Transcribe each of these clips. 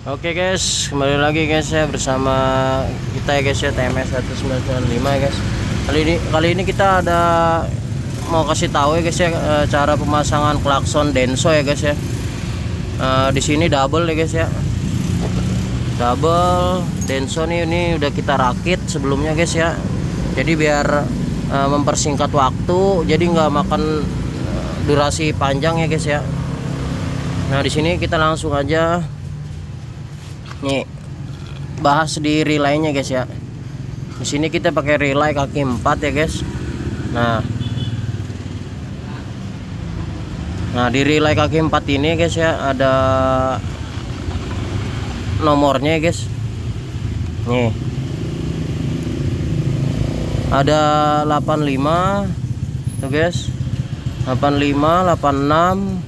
Oke guys, kembali lagi guys ya bersama kita ya guys ya, TMS 1995 ya guys. Kali ini kita ada mau kasih tahu ya guys ya, cara pemasangan klakson Denso ya guys ya. Di sini double ya guys ya. Double Denso nih, ini udah kita rakit sebelumnya guys ya. Jadi biar mempersingkat waktu, jadi nggak makan durasi panjang ya guys ya. Nah, di sini kita langsung aja nih bahas di relaynya guys ya. Di sini kita pakai relay kaki 4 ya guys. Nah di relay kaki 4 ini guys ya, ada nomornya ya guys. Nih ada 85 tuh guys, 85, 86,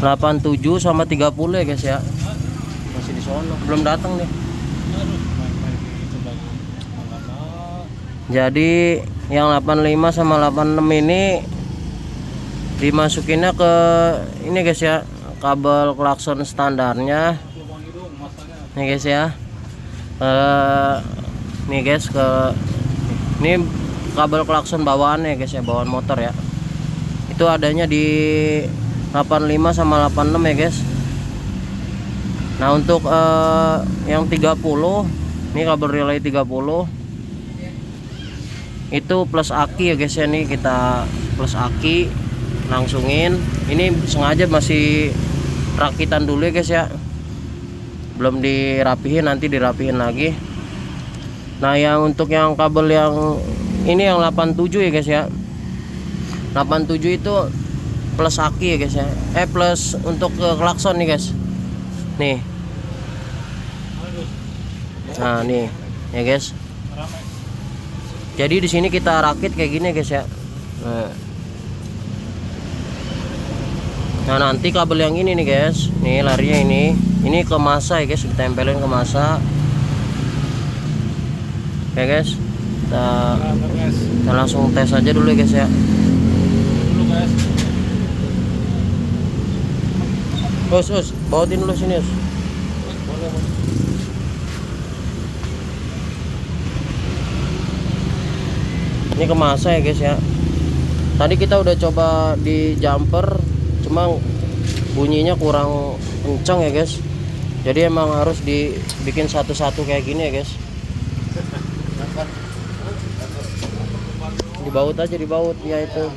87 sama 30 ya guys ya. Masih di sono, belum datang nih. Jadi yang 85 sama 86 ini dimasukinnya ke ini guys ya, kabel klakson standarnya. Nih guys ya. Nih guys, ini kabel klakson bawaannya guys ya, bawaan motor ya. Itu adanya di 85 sama 86 ya guys. Nah untuk yang 30, ini kabel relay 30 itu plus aki ya guys ya. Nih kita plus aki, langsungin. Ini sengaja masih rakitan dulu ya guys ya, belum dirapihin, nanti dirapihin lagi. Nah yang untuk yang kabel yang ini yang 87 ya guys ya, 87 itu plus aki ya guys ya, plus untuk ke klakson nih guys. Nih, nah nih ya guys. Jadi di sini kita rakit kayak gini guys ya. Nah nanti kabel yang ini nih guys, nih larinya ini ke masa ya guys, ditempelin ke masa. Oke guys, kita langsung tes aja dulu ya guys ya. Us, bawain dulu sini us. Ini ke masa ya guys ya. Tadi kita udah coba di jumper, cuma bunyinya kurang kencang ya guys. Jadi emang harus dibikin satu-satu kayak gini ya guys. Dibaut aja, dibaut ya itu.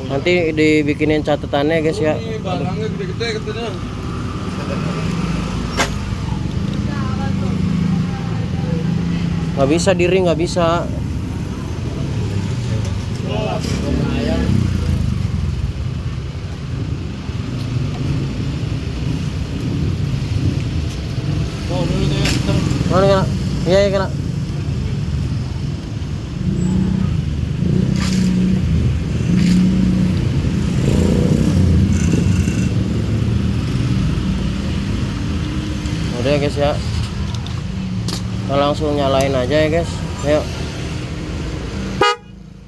Nanti dibikinin catatannya guys ya. Barangnya gede-gede katanya. Nggak bisa diri, nggak bisa. Mana kena? Iya kena. Udah guys ya, kita langsung nyalain aja ya guys. Ayo.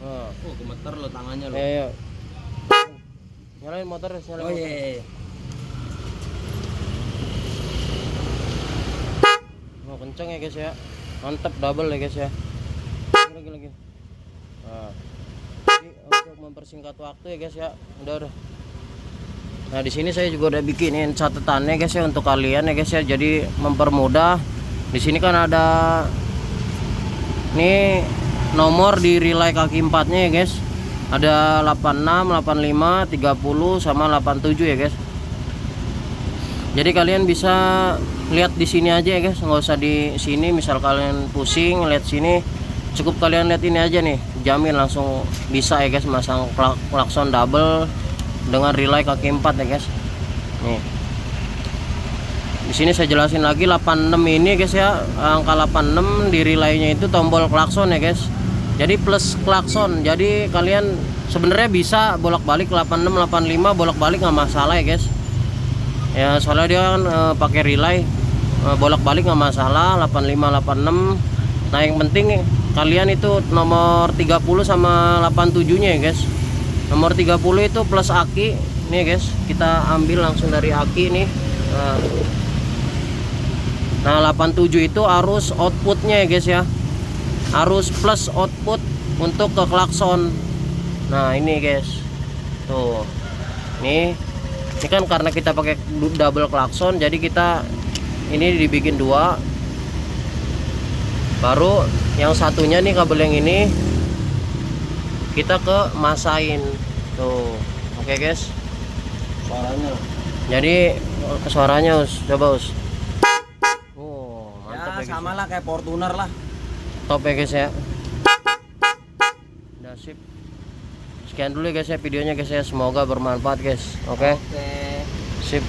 Oh, gemeter lo tangannya lo. Ayo. Nyalain motor, nyalain. Oh iya. Oh, kenceng ya guys ya. Mantap, double ya guys ya. Lagi. Nah, jadi untuk mempersingkat waktu ya guys ya. Udah. Nah di sini saya juga udah bikinin catatannya guys ya untuk kalian ya guys ya. Jadi mempermudah. Di sini kan ada nih nomor di relay kaki 4-nya ya guys. Ada 86, 85, 30 sama 87 ya guys. Jadi kalian bisa lihat di sini aja ya guys, nggak usah di sini. Misal kalian pusing lihat sini, cukup kalian lihat ini aja nih, jamin langsung bisa ya guys masang klakson double dengan relay kaki 4 ya guys. Nih. Di sini saya jelasin lagi 86 ini guys ya, angka 86 di relaynya itu tombol klakson ya guys. Jadi plus klakson. Jadi kalian sebenarnya bisa bolak-balik 86 85 bolak-balik nggak masalah ya guys. Ya soalnya dia kan pakai relay, bolak-balik nggak masalah 85 86. Nah yang penting kalian itu nomor 30 sama 87 nya ya guys. Nomor 30 itu plus aki nih guys, kita ambil langsung dari aki nih. Nah 87 itu arus outputnya ya guys ya, arus plus output untuk ke klakson. Nah ini guys, tuh ini kan karena kita pakai double klakson, jadi kita ini dibikin dua. Baru yang satunya nih, kabel yang ini kita ke masain tuh. Oke guys, Suaranya. jadi suaranya us, coba us. Oh mantap ya, Sama lah kayak Fortuner lah. top ya guys ya. Udah sip. Sekian dulu ya guys ya videonya guys ya, semoga bermanfaat guys. Oke. Oke. Sip.